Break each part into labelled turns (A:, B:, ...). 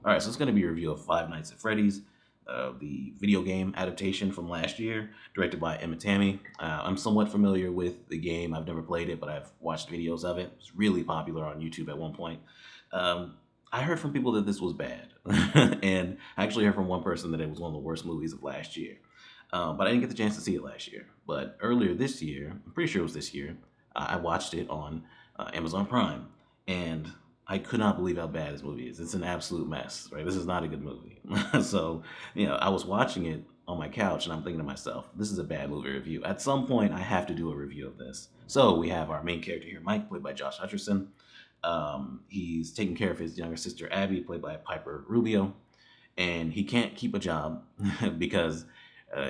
A: All right, so it's going to be a review of Five Nights at Freddy's, the video game adaptation from last year, directed by Emma Tammy. I'm somewhat familiar with the game. I've never played it, but I've watched videos of it. It's really popular on YouTube at one point. Um, I heard from people that this was bad, and I actually heard from one person that it was one of the worst movies of last year. But I didn't get the chance to see it last year. But earlier this year, I'm pretty sure it was this year, I watched it on Amazon Prime, and I could not believe how bad this movie is. It's an absolute mess, right? This is not a good movie. So, I was watching it on my couch and I'm thinking to myself, this is a bad movie review. At some point, I have to do a review of this. So we have our main character here, Mike, played by Josh Hutcherson. He's taking care of his younger sister, Abby, played by Piper Rubio. And he can't keep a job because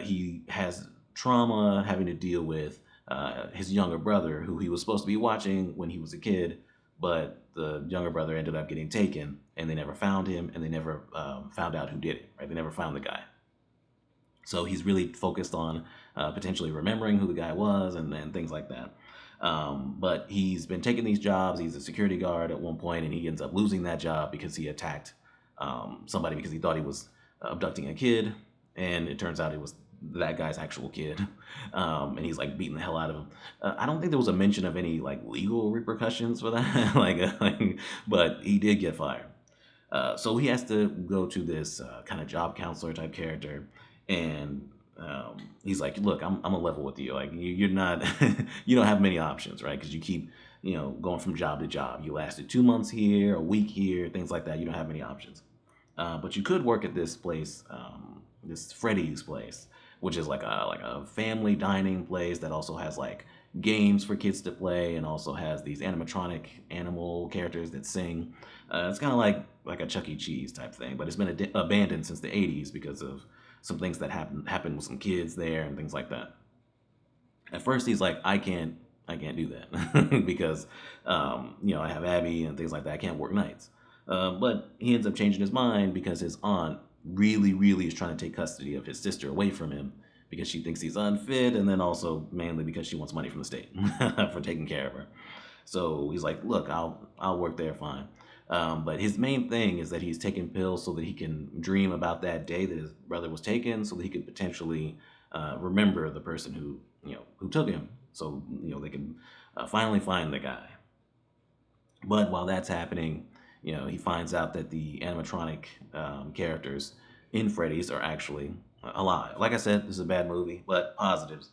A: he has trauma having to deal with his younger brother, who he was supposed to be watching when he was a kid, but the younger brother ended up getting taken, and they never found him, and they never found out who did it. Right? They never found the guy. So he's really focused on potentially remembering who the guy was and things like that. But he's been taking these jobs. He's a security guard at one point, and he ends up losing that job because he attacked somebody because he thought he was abducting a kid, and it turns out it was that guy's actual kid, and he's like beating the hell out of him. I don't think there was a mention of any like legal repercussions for that, but he did get fired. So he has to go to this kind of job counselor type character, and he's like, "Look, I'm a level with you. Like you're not, you don't have many options, right? Because you keep, going from job to job. You lasted 2 months here, a week here, things like that. You don't have many options. But you could work at this place, this Freddy's place, which is like a family dining place that also has like games for kids to play and also has these animatronic animal characters that sing. It's kind of like a Chuck E. Cheese type thing, but it's been abandoned since the 80s because of some things that happened with some kids there and things like that. At first, he's like, I can't do that because I have Abby and things like that. I can't work nights. But he ends up changing his mind because his aunt really, really is trying to take custody of his sister away from him because she thinks he's unfit, and then also mainly because she wants money from the state for taking care of her. So he's like, "Look, I'll work there, fine." But his main thing is that he's taking pills so that he can dream about that day that his brother was taken, so that he could potentially remember the person who took him, so they can finally find the guy. But while that's happening, he finds out that the animatronic characters in Freddy's are actually alive. Like I said, this is a bad movie, but positives.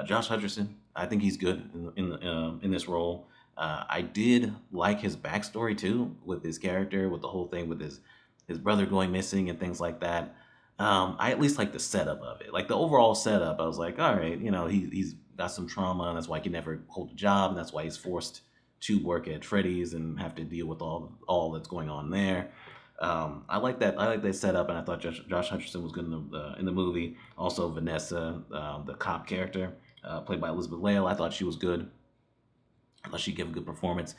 A: Josh Hutcherson, I think he's good in this role. I did like his backstory too, with his character, with the whole thing with his brother going missing and things like that. I at least like the setup of it, like the overall setup. I was like, all right, he's got some trauma, and that's why he can never hold a job, and that's why he's forced to work at Freddy's and have to deal with all that's going on there. I like that. I like that setup, and I thought Josh Hutcherson was good in the movie. Also, Vanessa, the cop character, played by Elizabeth Lale, I thought she was good. I thought she gave a good performance.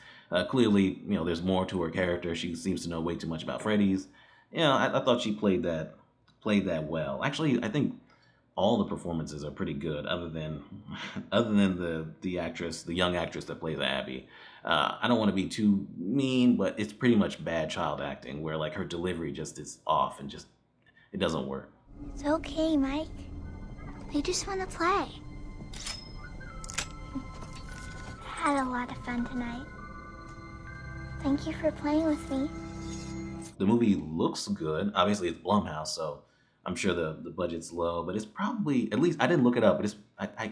A: Clearly, there's more to her character. She seems to know way too much about Freddy's. I thought she played that well. Actually, I think all the performances are pretty good, other than the actress, the young actress that plays Abby. I don't want to be too mean, but it's pretty much bad child acting, where like her delivery just is off and just it doesn't work.
B: It's okay, Mike. They just want to play. I had a lot of fun tonight. Thank you for playing with me.
A: The movie looks good. Obviously, it's Blumhouse, so I'm sure the budget's low, but it's probably, at least I didn't look it up, but I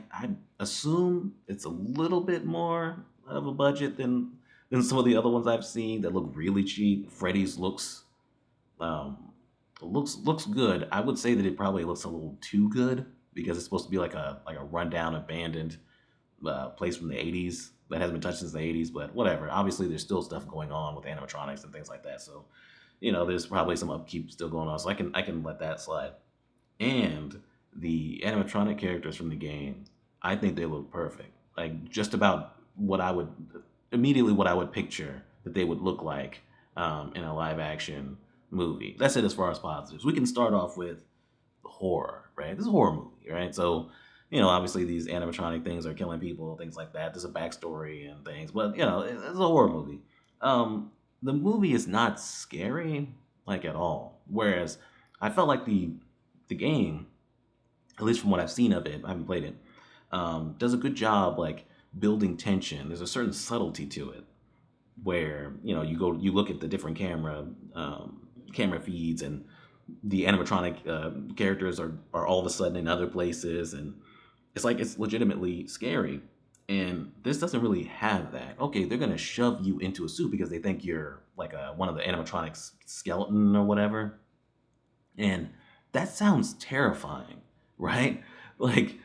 A: assume it's a little bit more of a budget than some of the other ones I've seen that look really cheap. Freddy's um, looks good. I would say that it probably looks a little too good because it's supposed to be like a rundown, abandoned place from the 80s that hasn't been touched since the 80s. But whatever. Obviously, there's still stuff going on with animatronics and things like that. So there's probably some upkeep still going on. So I can let that slide. And the animatronic characters from the game, I think they look perfect. Like just about what I would picture that they would look like in a live action movie. That's it as far as positives. We can start off with horror, right? This is a horror movie, right? So, obviously these animatronic things are killing people, things like that. There's a backstory and things, but it's a horror movie. The movie is not scary. like at all. Whereas I felt like the game, at least from what I've seen of it, I haven't played it, does a good job like building tension. There's a certain subtlety to it where you look at the different camera feeds, and the animatronic characters are all of a sudden in other places, and it's like it's legitimately scary. And this doesn't really have that. Okay, they're gonna shove you into a suit because they think you're like one of the animatronics skeleton or whatever, and that sounds terrifying, right? Like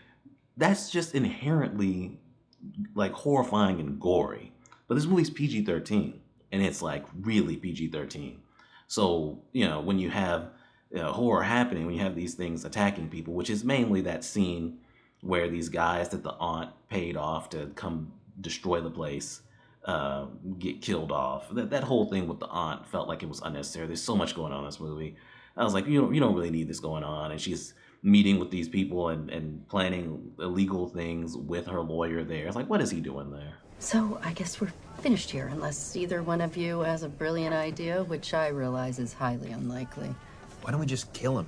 A: that's just inherently like horrifying and gory. But this movie's PG-13, and it's like really PG-13. So when you have horror happening, when you have these things attacking people, which is mainly that scene where these guys that the aunt paid off to come destroy the place get killed off. That whole thing with the aunt felt like it was unnecessary. There's so much going on in this movie. I was like, you don't really need this going on. And she's meeting with these people and planning illegal things with her lawyer there. It's like, what is he doing there?
C: So I guess we're finished here, unless either one of you has a brilliant idea, which I realize is highly unlikely.
D: Why don't we just kill him?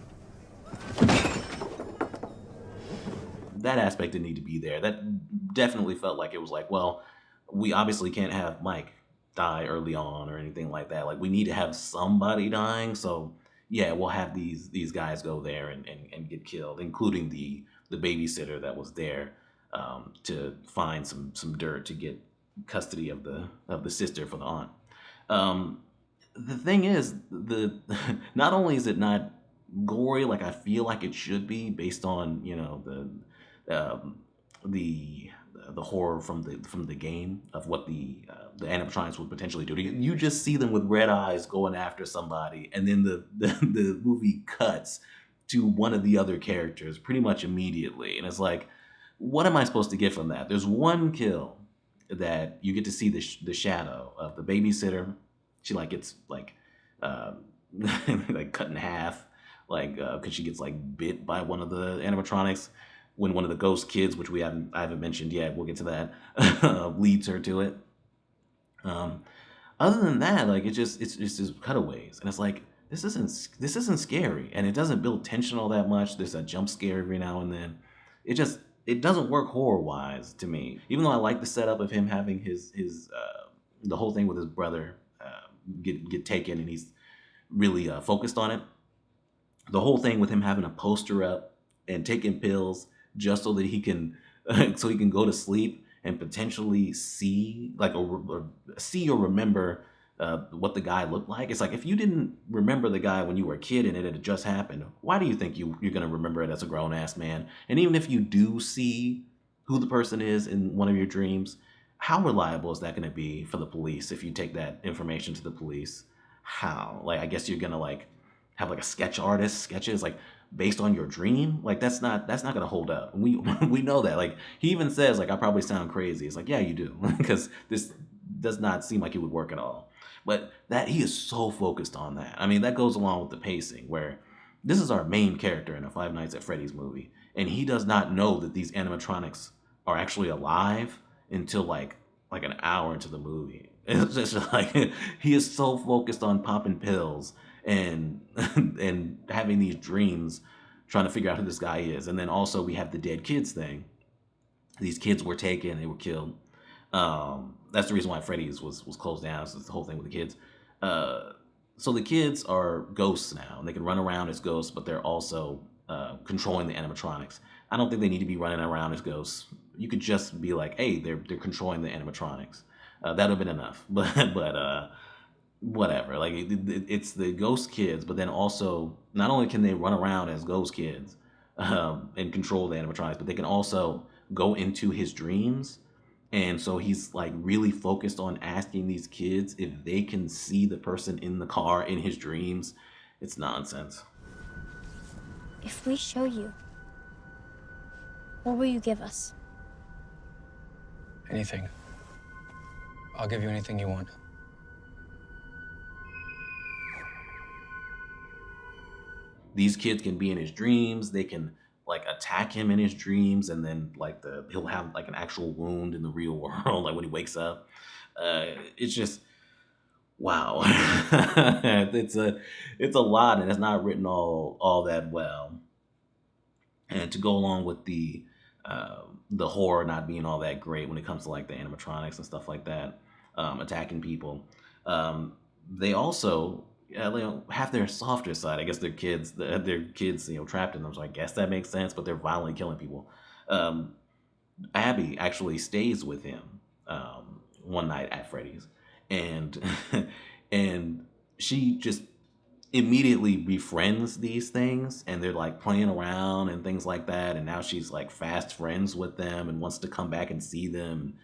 A: That aspect didn't need to be there. That definitely felt like it was like, well, we obviously can't have Mike die early on or anything like that. Like we need to have somebody dying. So yeah, we'll have these guys go there and get killed, including the babysitter that was there to find some dirt to get custody of the sister for the aunt. The thing is, not only is it not gory like I feel like it should be based on the horror from the game of what the animatronics would potentially do. You just see them with red eyes going after somebody, and then the movie cuts to one of the other characters pretty much immediately, and it's like, what am I supposed to get from that? There's one kill that you get to see the shadow of the babysitter. She like gets like like cut in half, like because she gets like bit by one of the animatronics when one of the ghost kids, which I haven't mentioned yet, we'll get to that, leads her to it. Other than that, like it's just cutaways, and it's like this isn't scary, and it doesn't build tension all that much. There's a jump scare every now and then. It doesn't work horror wise to me, even though I like the setup of him having his the whole thing with his brother get taken, and he's really focused on it. The whole thing with him having a poster up and taking pills just so that he can go to sleep and potentially see or remember what the guy looked like. It's like, if you didn't remember the guy when you were a kid and it had just happened, why do you think you're going to remember it as a grown-ass man? And even if you do see who the person is in one of your dreams, how reliable is that going to be for the police if you take that information to the police? How? Like, I guess you're going to like have like a sketch artist sketches like based on your dream. Like that's not going to hold up. We know that. Like he even says like, I probably sound crazy. It's like, yeah, you do, because this does not seem like it would work at all. But that he is so focused on that. I mean, that goes along with the pacing, where this is our main character in a Five Nights at Freddy's movie, and he does not know that these animatronics are actually alive until like an hour into the movie. It's just like he is so focused on popping pills and and having these dreams, trying to figure out who this guy is. And then also we have the dead kids thing. These kids were taken, they were killed. That's the reason why Freddy's was closed down. So it's the whole thing with the kids. So the kids are ghosts now, and they can run around as ghosts, but they're also controlling the animatronics. I don't think they need to be running around as ghosts. You could just be like, hey, they're controlling the animatronics. That would have been enough. But whatever. Like it's the ghost kids, but then also not only can they run around as ghost kids and control the animatronics, but they can also go into his dreams. And so he's like really focused on asking these kids if they can see the person in the car in his dreams. It's nonsense.
B: If we show you, what will you give us?
E: Anything. I'll give you anything you want.
A: These kids can be in his dreams. They can like attack him in his dreams, and then like he'll have like an actual wound in the real world, like when he wakes up. It's just Wow. It's a lot, and it's not written all that well. And to go along with the horror not being all that great when it comes to like the animatronics and stuff like that, attacking people. Um, they also have their softer side. I guess their kids, trapped in them. So I guess that makes sense. But they're violently killing people. Um, Abby actually stays with him one night at Freddy's, and and she just immediately befriends these things, and they're like playing around and things like that, and now she's like fast friends with them and wants to come back and see them and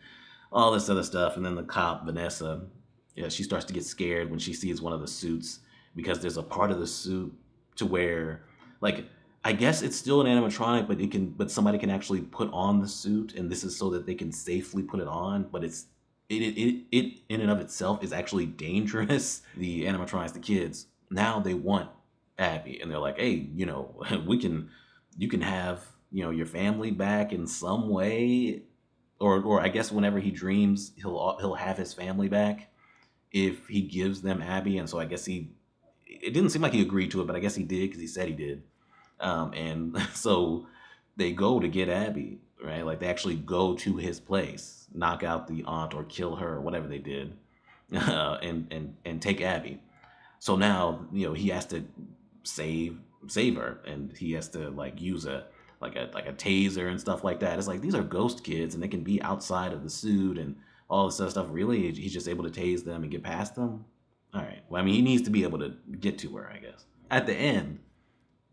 A: all this other stuff. And then the cop Vanessa, yeah, she starts to get scared when she sees one of the suits, because there's a part of the suit to where, like, I guess it's still an animatronic, but somebody can actually put on the suit, and this is so that they can safely put it on. But it in and of itself is actually dangerous. The animatronics, the kids, now they want Abby, and they're like, hey, we can, you can have, your family back in some way, or I guess whenever he dreams, he'll have his family back if he gives them Abby. And so I guess it didn't seem like he agreed to it, but I guess he did because he said he did. And so they go to get Abby, right? Like they actually go to his place, knock out the aunt or kill her or whatever they did, and take Abby. So now he has to save her, and he has to like use a taser and stuff like that. It's like these are ghost kids, and they can be outside of the suit and all this other stuff. Really, he's just able to tase them and get past them. All right. Well, I mean, he needs to be able to get to her, I guess. At the end,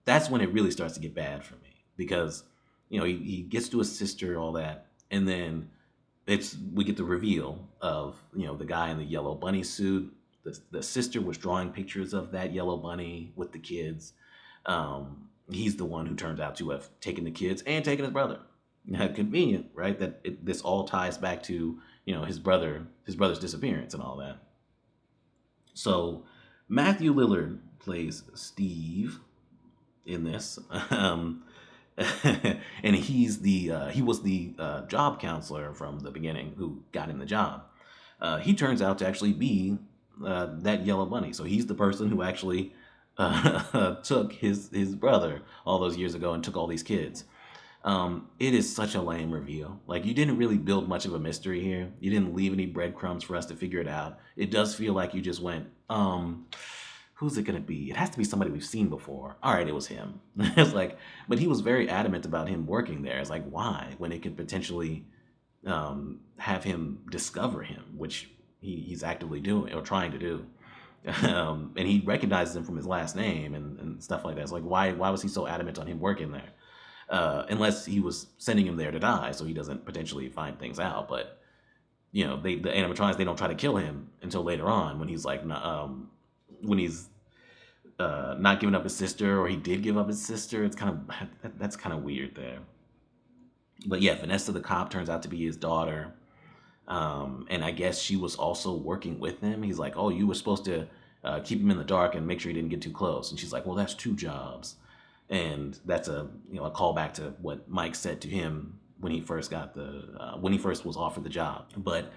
A: that's when it really starts to get bad for me, because he gets to his sister, all that, and then we get the reveal of the guy in the yellow bunny suit. The sister was drawing pictures of that yellow bunny with the kids. He's the one who turns out to have taken the kids and taken his brother. Convenient, right? That this all ties back to his brother's disappearance and all that. So Matthew Lillard plays Steve in this, and he was the job counselor from the beginning who got him the job. He turns out to actually be that yellow bunny. So he's the person who actually took his brother all those years ago and took all these kids. It is such a lame reveal. Like, you didn't really build much of a mystery here. You didn't leave any breadcrumbs for us to figure it out. It does feel like you just went, who's it gonna be? It has to be somebody we've seen before. All right, it was him. It's like, but he was very adamant about him working there. It's like, why? When it could potentially have him discover him, which he's actively doing or trying to do. And he recognizes him from his last name and stuff like that. It's like, why was he so adamant on him working there? Unless he was sending him there to die, so he doesn't potentially find things out. But the animatronics, they don't try to kill him until later on, when he's like, when he's not giving up his sister, or he did give up his sister. It's that's kind of weird there. But yeah, Vanessa the cop turns out to be his daughter. And I guess she was also working with him. He's like, oh, you were supposed to keep him in the dark and make sure he didn't get too close. And she's like, well, that's two jobs. And that's a callback to what Mike said to him when he first when he first was offered the job. But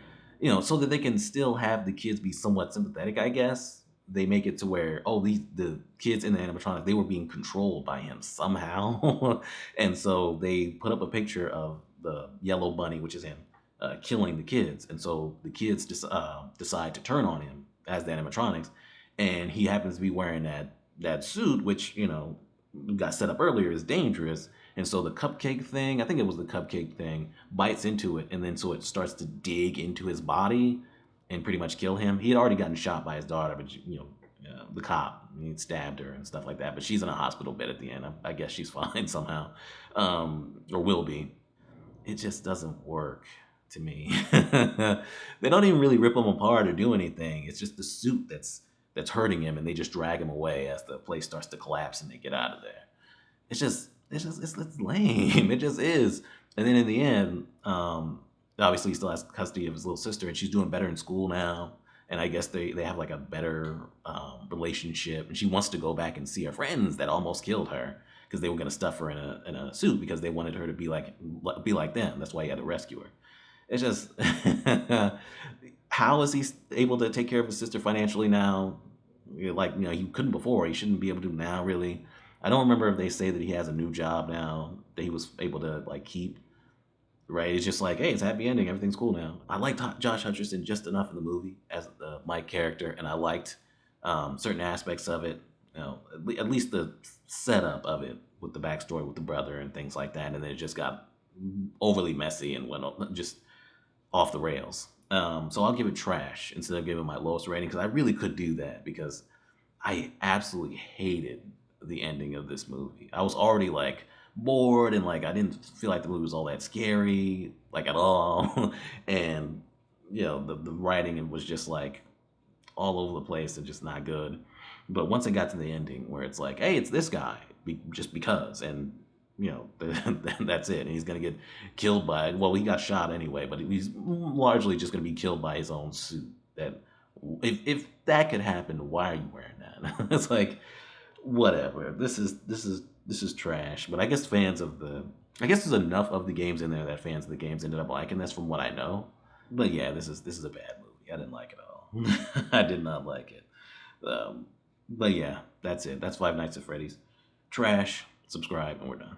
A: so that they can still have the kids be somewhat sympathetic, I guess, they make it to where, the kids in the animatronic, they were being controlled by him somehow. And so they put up a picture of the yellow bunny, which is him, killing the kids. And so the kids decide to turn on him as the animatronics, and he happens to be wearing that suit, which got set up earlier, is dangerous. And so the cupcake thing, I think it was the cupcake thing, bites into it, and then so it starts to dig into his body and pretty much kill him. He had already gotten shot by his daughter, but the cop, he stabbed her and stuff like that. But she's in a hospital bed at the end. I guess she's fine somehow, or will be. It just doesn't work to me. They don't even really rip him apart or do anything. It's just the suit that's hurting him, and they just drag him away as the place starts to collapse and they get out of there. It's lame. It just is. And then in the end, obviously he still has custody of his little sister, and she's doing better in school now. And I guess they have like a better relationship, and she wants to go back and see her friends that almost killed her, because they were going to stuff her in a suit because they wanted her to be like them. That's why he had to rescue her. It's just, how is he able to take care of his sister financially now? Like, he couldn't before. He shouldn't be able to now, really. I don't remember if they say that he has a new job now that he was able to like keep. Right? It's just like, hey, it's a happy ending. Everything's cool now. I liked Josh Hutcherson just enough in the movie as the Mike character, and I liked certain aspects of it. At least the setup of it with the backstory with the brother and things like that, and then it just got overly messy and went just off the rails. So I'll give it trash instead of giving my lowest rating because I really could do that because I absolutely hated the ending of this movie. I was already like bored and like I didn't feel like the movie was all that scary like at all, and the writing was just like all over the place and just not good. But once it got to the ending where it's like, hey, it's this guy just because, and that's it, and he's gonna get killed by, well, he got shot anyway, but he's largely just gonna be killed by his own suit. That if that could happen, why are you wearing that? It's like, whatever. This is trash. But I guess I guess there's enough of the games in there that fans of the games ended up liking this from what I know. But yeah, this is a bad movie. I didn't like it at all. I did not like it. But yeah, that's it. That's Five Nights at Freddy's. Trash. Subscribe, and we're done.